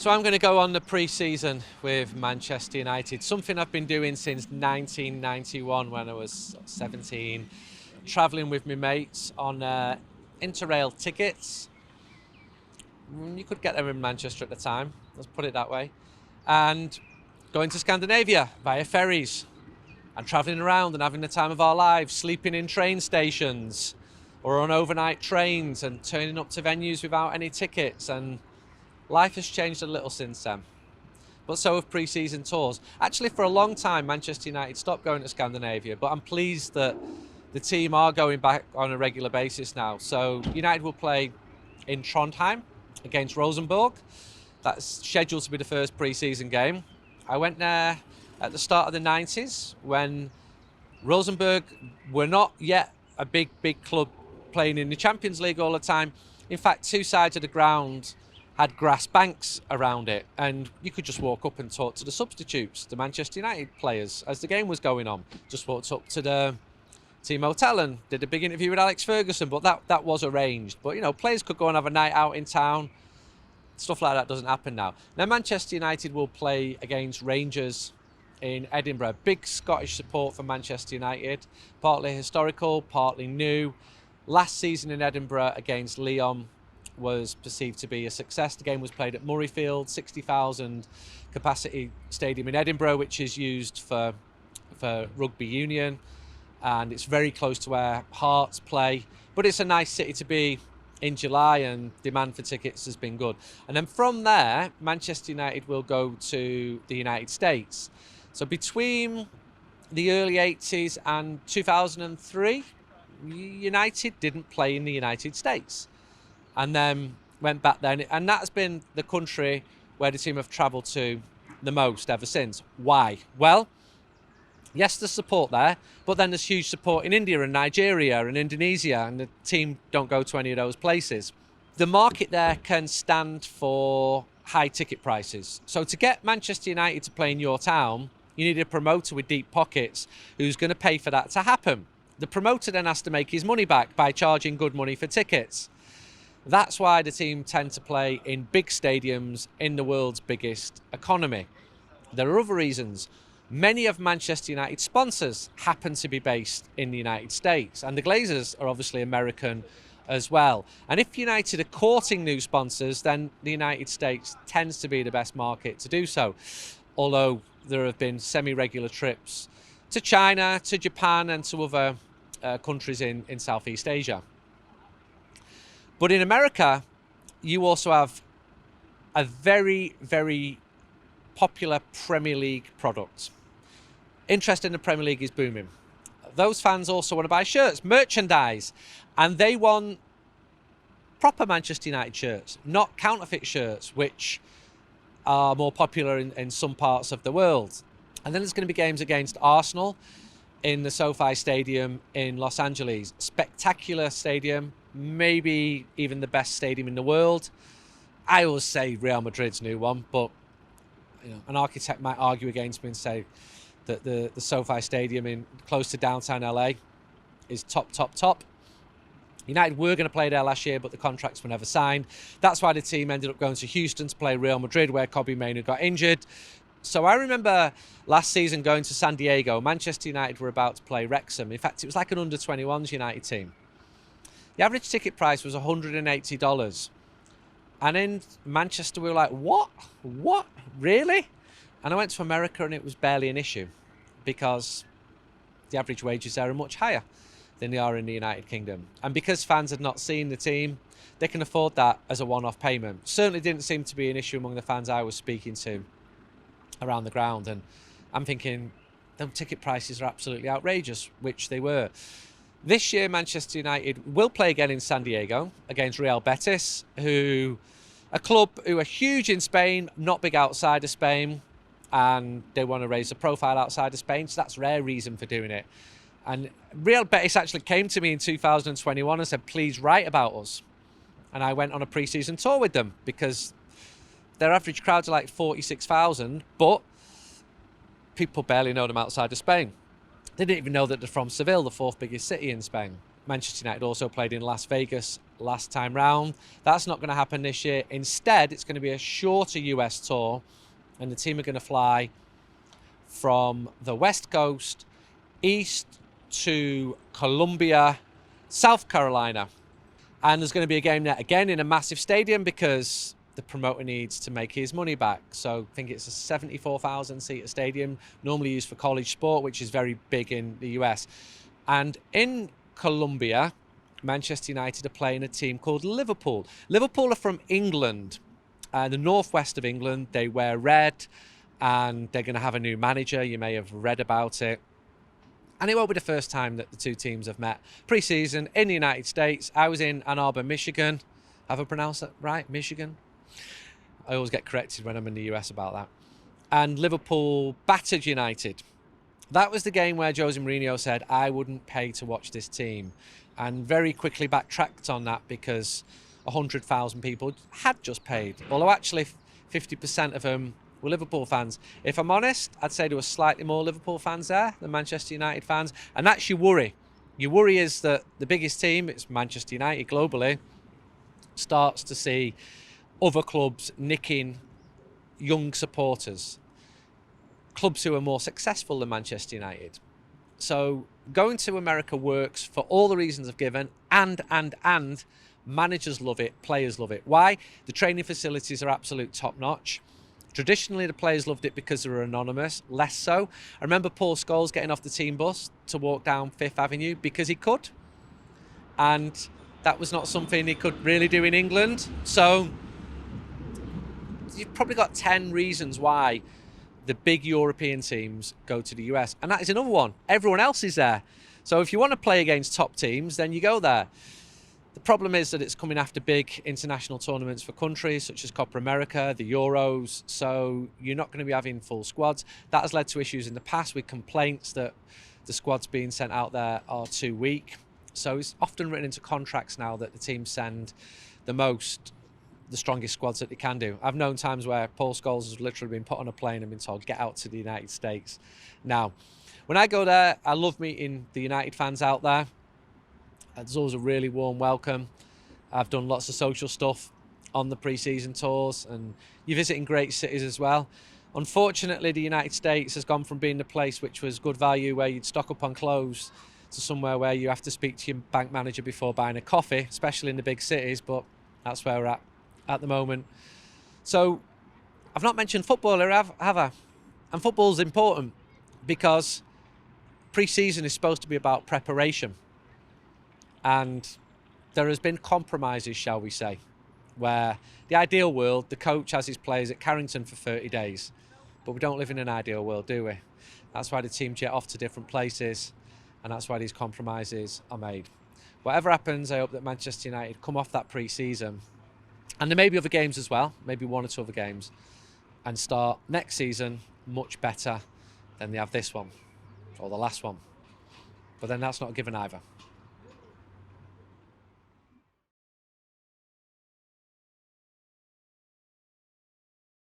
So I'm going to go on the pre-season with Manchester United, something I've been doing since 1991 when I was 17, travelling with my mates on Interrail tickets. You could get them in Manchester at the time, let's put it that way, and going to Scandinavia via ferries and travelling around and having the time of our lives, sleeping in train stations or on overnight trains and turning up to venues without any tickets, and life has changed a little since then. But so have pre-season tours. Actually, for a long time, Manchester United stopped going to Scandinavia, but I'm pleased that the team are going back on a regular basis now. So United will play in Trondheim against Rosenborg. That's scheduled to be the first pre-season game. I went there at the start of the 90s when Rosenborg were not yet a big club playing in the Champions League all the time. In fact, two sides of the ground had grass banks around it, and you could just walk up and talk to the substitutes, the Manchester United players, as the game was going on. Just walked up to the team hotel and did a big interview with Alex Ferguson, but that was arranged. But, you know, players could go and have a night out in town. Stuff like that doesn't happen now. Now, Manchester United will play against Rangers in Edinburgh. Big Scottish support for Manchester United, partly historical, partly new. Last season in Edinburgh against Lyon was perceived to be a success. The game was played at Murrayfield, 60,000 capacity stadium in Edinburgh, which is used for rugby union, and it's very close to where Hearts play. But it's a nice city to be in July, and demand for tickets has been good. And then from there, Manchester United will go to the United States. So between the early 80s and 2003, United didn't play in the United States, and then went back then, and that's been the country where the team have travelled to the most ever since. Why? Well, yes, there's support there, but then there's huge support in India and Nigeria and Indonesia, and the team don't go to any of those places. The market there can stand for high ticket prices. So to get Manchester United to play in your town, you need a promoter with deep pockets who's going to pay for that to happen. The promoter then has to make his money back by charging good money for tickets. That's why the team tend to play in big stadiums in the world's biggest economy. There are other reasons. Many of Manchester United's sponsors happen to be based in the United States, and the Glazers are obviously American as well. And if United are courting new sponsors, then the United States tends to be the best market to do so. Although there have been semi-regular trips to China, to Japan, and to other countries in Southeast Asia. But in America, you also have a very, very popular Premier League product. Interest in the Premier League is booming. Those fans also want to buy shirts, merchandise, and they want proper Manchester United shirts, not counterfeit shirts, which are more popular in some parts of the world. And then there's going to be games against Arsenal in the SoFi Stadium in Los Angeles. Spectacular stadium, maybe even the best stadium in the world. I always say Real Madrid's new one, but you know, an architect might argue against me and say that the SoFi Stadium in close to downtown LA is top. United were going to play there last year, but the contracts were never signed. That's why the team ended up going to Houston to play Real Madrid, where Kobbie Mainoo got injured. So I remember last season going to San Diego. Manchester United were about to play Wrexham. In fact, it was like an under-21s United team. The average ticket price was $180. And in Manchester, we were like, what? What? Really? And I went to America and it was barely an issue because the average wages there are much higher than they are in the United Kingdom. And because fans had not seen the team, they can afford that as a one-off payment. Certainly didn't seem to be an issue among the fans I was speaking to around the ground. And I'm thinking, the ticket prices are absolutely outrageous, which they were. This year, Manchester United will play again in San Diego against Real Betis, a club who are huge in Spain, not big outside of Spain, and they want to raise the profile outside of Spain, so that's their reason for doing it. And Real Betis actually came to me in 2021 and said, please write about us. And I went on a pre-season tour with them because their average crowds are like 46,000, but people barely know them outside of Spain. They didn't even know that they're from Seville, the fourth biggest city in Spain. Manchester United also played in Las Vegas last time round. That's not going to happen this year. Instead, it's going to be a shorter US tour, and the team are going to fly from the West Coast east to Columbia, South Carolina. And there's going to be a game there again in a massive stadium because the promoter needs to make his money back. So I think it's a 74,000 seater stadium, normally used for college sport, which is very big in the US. And in Columbia, Manchester United are playing a team called Liverpool. Liverpool are from England, the northwest of England. They wear red, and they're going to have a new manager. You may have read about it. And it won't be the first time that the two teams have met. Pre-season in the United States. I was in Ann Arbor, Michigan. Have I pronounced that right? Michigan? I always get corrected when I'm in the US about that. And Liverpool battered United. That was the game where Jose Mourinho said, I wouldn't pay to watch this team. And very quickly backtracked on that because 100,000 people had just paid. Although actually 50% of them were Liverpool fans. If I'm honest, I'd say there were slightly more Liverpool fans there than Manchester United fans. And that's your worry. Your worry is that the biggest team, it's Manchester United globally, starts to see other clubs nicking young supporters. Clubs who are more successful than Manchester United. So going to America works for all the reasons I've given, and managers love it, players love it. Why? The training facilities are absolute top-notch. Traditionally, the players loved it because they were anonymous, less so. I remember Paul Scholes getting off the team bus to walk down Fifth Avenue because he could. And that was not something he could really do in England. So you've probably got 10 reasons why the big European teams go to the US. And that is another one. Everyone else is there. So if you want to play against top teams, then you go there. The problem is that it's coming after big international tournaments for countries such as Copa America, the Euros, so you're not going to be having full squads. That has led to issues in the past with complaints that the squads being sent out there are too weak. So it's often written into contracts now that the teams send the strongest squads that they can do. I've known times where Paul Scholes has literally been put on a plane and been told, get out to the United States. Now, when I go there, I love meeting the United fans out there. There's always a really warm welcome. I've done lots of social stuff on the pre-season tours, and you're visiting great cities as well. Unfortunately, the United States has gone from being the place which was good value where you'd stock up on clothes to somewhere where you have to speak to your bank manager before buying a coffee, especially in the big cities, but that's where we're at the moment. So I've not mentioned football here, have I? And football's important because pre-season is supposed to be about preparation. And there has been compromises, shall we say, where the ideal world, the coach has his players at Carrington for 30 days. But we don't live in an ideal world, do we? That's why the team jet off to different places, and that's why these compromises are made. Whatever happens, I hope that Manchester United come off that pre-season, and there may be other games as well, maybe one or two other games, and start next season much better than they have this one, or the last one. But then that's not a given either.